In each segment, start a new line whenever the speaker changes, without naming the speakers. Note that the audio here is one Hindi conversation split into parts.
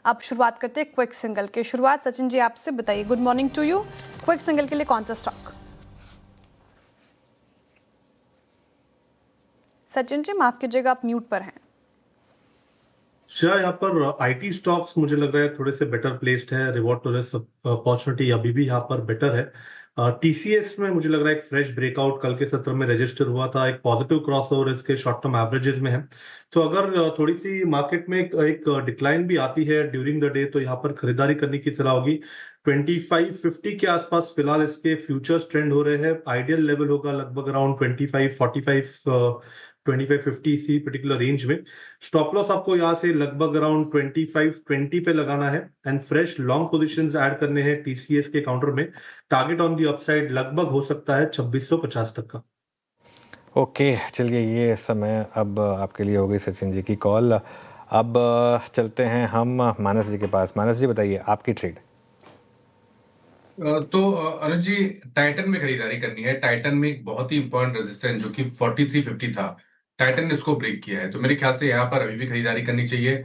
अब शुरुआत करते हैं क्विक सिंगल की। शुरुआत सचिन जी आपसे बताइए। Good morning to you. Quick single के लिए कौन सा स्टॉक? सचिन जी माफ कीजिएगा, आप म्यूट पर हैं।
यहाँ पर आईटी स्टॉक्स मुझे लग रहा है थोड़े से बेटर प्लेस्ड है। रिवॉर्ड टू अपॉर्चुनिटी अभी भी यहाँ पर बेटर है। टीसीएस में मुझे लग रहा है एक फ्रेश ब्रेकआउट कल के सत्र में रजिस्टर हुआ था, एक पॉजिटिव क्रॉसओवर इसके शॉर्ट टर्म एवरेजेस में है। तो अगर थोड़ी सी मार्केट में एक डिक्लाइन भी आती है ड्यूरिंग द डे तो यहाँ पर खरीदारी करने की सलाह होगी। 2550 के आसपास फिलहाल इसके फ्यूचर्स ट्रेंड हो रहे हैं। आइडियल लेवल होगा लगभग अराउंड 2545 2550 इसी पर्टिकुलर रेंज में। स्टॉप लॉस आपको यहाँ से लगभग अराउंड 2520 पे लगाना है and fresh long positions add करने हैं टीसीएस के काउंटर में। टारगेट ऑन दी अपसाइड लगभग हो सकता है 2650 तक का।
ओके, चलिए ये समय अब आपके लिए हो गई सचिन जी की कॉल। अब चलते हैं हम मानस जी के पास। मानस जी बताइए आपकी ट्रेड।
तो अनुज जी, टाइटन में खरीदारी करनी है। टाइटन में एक बहुत ही इंपॉर्टेंट रेजिस्टेंस जो कि 4350 था, टाइटन ने उसको ब्रेक किया है। तो मेरे ख्याल से यहाँ पर अभी भी खरीदारी करनी चाहिए।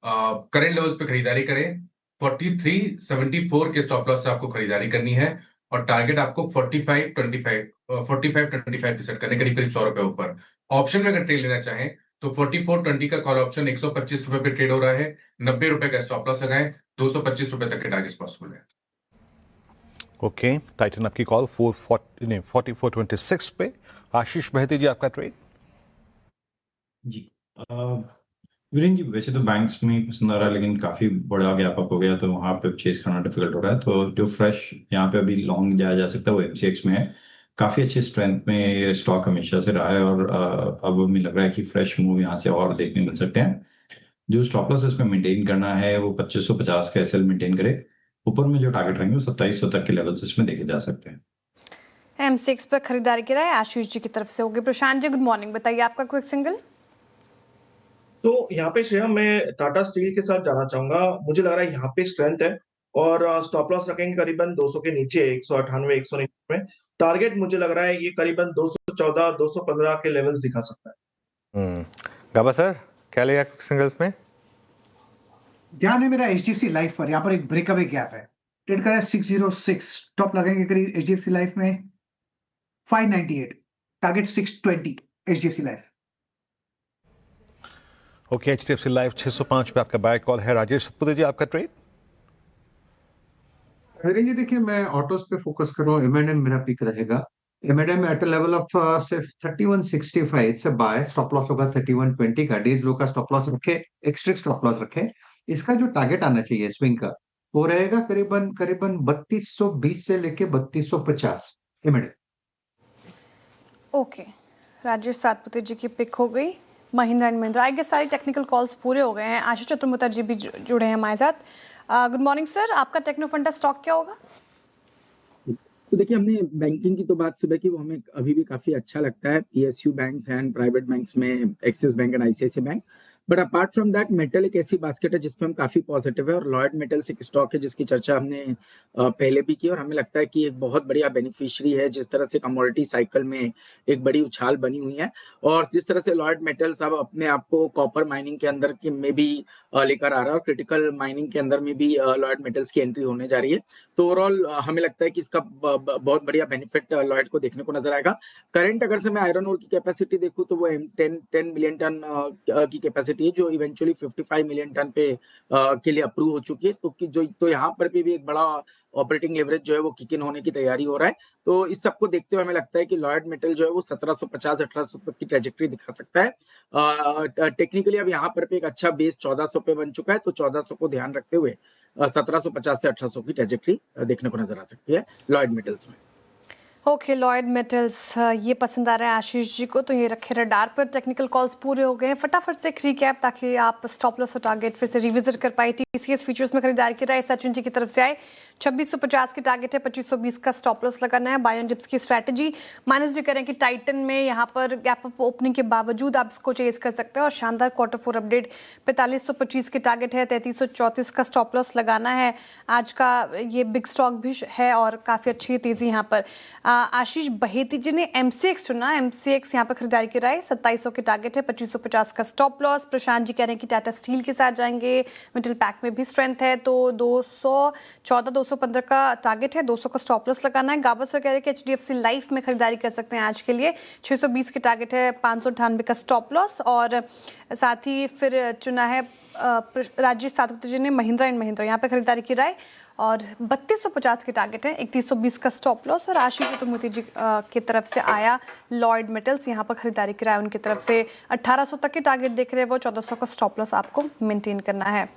करंट लेवल्स पे खरीदारी करें। 4374 के स्टॉप लॉस से आपको खरीदारी करनी है और टारगेट आपको 4525 की सेट करने, करीब करीब 100 रुपए ऊपर। ऑप्शन में अगर ट्रेड लेना चाहें तो 4420 का कॉल ऑप्शन 125 रुपए पे ट्रेड हो रहा है। 90 रुपए का स्टॉप लॉस लगाएं। 225 रुपए तक के टारगेट पॉसिबल है।
ओके, टाइटन आपकी कॉल 4426 पे। आशीष बहती जी आपका ट्रेड।
जी वीरेन जी, वैसे तो बैंक्स में पसंद आ रहा है लेकिन काफी बड़ा गैप अप हो गया तो वहां पे चेस करना डिफिकल्ट हो रहा है। तो जो फ्रेश यहाँ पे अभी लॉन्ग जाया जा सकता है वो एमसीएक्स में है। काफी अच्छी स्ट्रेंथ में ये स्टॉक हमेशा से रहा है और अब हमें लग रहा है कि फ्रेश मूव यहाँ से और देखने मिल सकते हैं। जो स्टॉप लॉस इसमें मेंटेन करना है वो 2550 का एसएल मेंटेन करे। ऊपर में जो टारगेट रहेंगे वो 2700 तक के लेवल्स इसमें देखे जा सकते हैं।
M6 पर खरीदारी की राय आशीष जी की तरफ से होगी। प्रशांत जी गुड मॉर्निंग, बताइए आपका क्विक सिंगल।
तो यहाँ पे श्रेया मैं टाटा स्टील के साथ जाना चाहूंगा। मुझे लग रहा है यहाँ पे स्ट्रेंथ है और स्टॉप लॉस रखेंगे करीबन 200 के नीचे, 198 190 में। टारगेट मुझे लग रहा है ये करीबन 214 215 के लेवल्स दिखा सकता है।
गाबा सर क्या लेगा क्विक सिंगल्स में?
ध्यान है मेरा एचडीएफसी लाइफ पर। यहाँ पर एक ब्रेकअवे गैप है, ट्रेड करें 606, टॉप लगेंगे करीब एचडीएफसी लाइफ में 598, target 620 HDFC life.
Okay, HDFC life 605 पे आपका बाय कॉल है। राजेश सतपुते जी आपका ट्रेड।
जी देखिए, मैं ऑटोज पे फोकस कर रहा हूँ। एमएनएम मेरा पिक रहेगा। MNM at a level of सिर्फ 3165 से बाय। स्टॉप लॉस होगा 3120 का। डेज लो का स्टॉप लॉस रखे, एक स्ट्रिक्ट स्टॉप लॉस रखे। इसका जो टारगेट आना चाहिए स्विंग का वो रहेगा करीबन 3220 से लेके 3250 एमएनएम।
ओके, राजेश सातपुते जी की पिक हो गई। Mahindra and Mahindra, I guess सारी टेक्निकल कॉल्स पूरे हो गए हैं। आशीष चतुर्मुता जी भी जुड़े हैं हमारे साथ। गुड मॉर्निंग सर, आपका टेक्नोफंडा स्टॉक क्या होगा?
तो देखिए, हमने बैंकिंग की तो बात सुबह की, वो हमें अभी भी काफी अच्छा लगता है। PSU banks and private banks में Axis bank and ICICI bank. But apart from that metal एक ऐसी बास्केट है जिसपे हम काफी पॉजिटिव है और लॉयड मेटल्स एक स्टॉक है जिसकी चर्चा हमने पहले भी की और हमें लगता है कि एक बहुत बढ़िया बेनिफिशियरी है जिस तरह से कमोडिटी साइकिल में एक बड़ी उछाल बनी हुई है। और जिस तरह से लॉयड मेटल्स अब अपने आप को कॉपर माइनिंग के अंदर में भी लेकर आ रहा है और क्रिटिकल माइनिंग के अंदर में भी लॉयड मेटल्स की एंट्री होने जा रही है। तो ओवरऑल हमें लगता है कि इसका बहुत बढ़िया बेनिफिट लॉयड को देखने को नजर आएगा। करंट अगर से मैं आयरन ओर की कैपेसिटी देखूं तो वो 10 मिलियन टन की कैपेसिटी है जो इवेंचुअली 55 मिलियन टन पे के लिए अप्रूव हो चुकी है। तो यहाँ पर भी एक बड़ा ऑपरेटिंग लेवरेज जो है वो किक इन होने की तैयारी हो रहा है। तो इस सबको देखते हुए हमें लगता है कि लॉयड मेटल जो है वो 1750-1800 तक की ट्रेजेक्टरी दिखा सकता है। टेक्निकली अब यहाँ पर भी एक अच्छा बेस 1400 पे बन चुका है, तो 1400 को ध्यान रखते हुए 1750 से 1800 की ट्रेजेक्टरी देखने को नजर आ सकती है लॉयड मेटल्स में।
ओके, लॉयड मेटल्स ये पसंद आ रहा है आशीष जी को, तो ये रखे रडार पर। टेक्निकल कॉल्स पूरे हो गए हैं। फटाफट से एक रिकैप ताकि आप स्टॉप लॉस और टारगेट फिर से रिविजिट कर पाए। टीसीएस फ्यूचर्स में खरीदारी की राय सचिन जी की तरफ से आए। 2650 की टारगेट है, 2520 का स्टॉप लॉस लगाना है। बाय ऑन डिप्स की स्ट्रैटेजी माइनस जी करें कि टाइटन में यहाँ पर गैप अप ओपनिंग के बावजूद आप इसको चेज कर सकते हैं और शानदार क्वार्टर 4 अपडेट। 4525 की टारगेट है, 3334 का स्टॉप लॉस लगाना है। आज का ये बिग स्टॉक भी है और काफ़ी अच्छी तेज़ी यहाँ पर। आशीष बहेती जी ने MCX चुना। MCX यहाँ पर खरीदारी की राय, 2700 के टारगेट है, 2550 का स्टॉप लॉस। प्रशांत जी कह रहे हैं कि टाटा स्टील के साथ जाएंगे, मिडिल पैक में भी स्ट्रेंथ है, तो 214 215 का टारगेट है, 200 का स्टॉप लॉस लगाना है। गाबर सर कह रहे हैं कि HDFC लाइफ में खरीदारी कर सकते हैं आज के लिए, 620 के टारगेट है, 598 का स्टॉप लॉस। और साथ ही फिर चुना है राजेश सातपुत जी ने महिंद्रा एंड महिंद्रा, यहाँ पे खरीदारी की राय और 3250 के टारगेट है, 3120 का स्टॉप लॉस। और आशीष चतुर्मूर्ति जी की तरफ से आया लॉयड मेटल्स, यहाँ पर खरीदारी की राय उनकी तरफ से 1800 तक के टारगेट देख रहे हैं वो, 1400 का स्टॉप लॉस आपको मेंटेन करना है।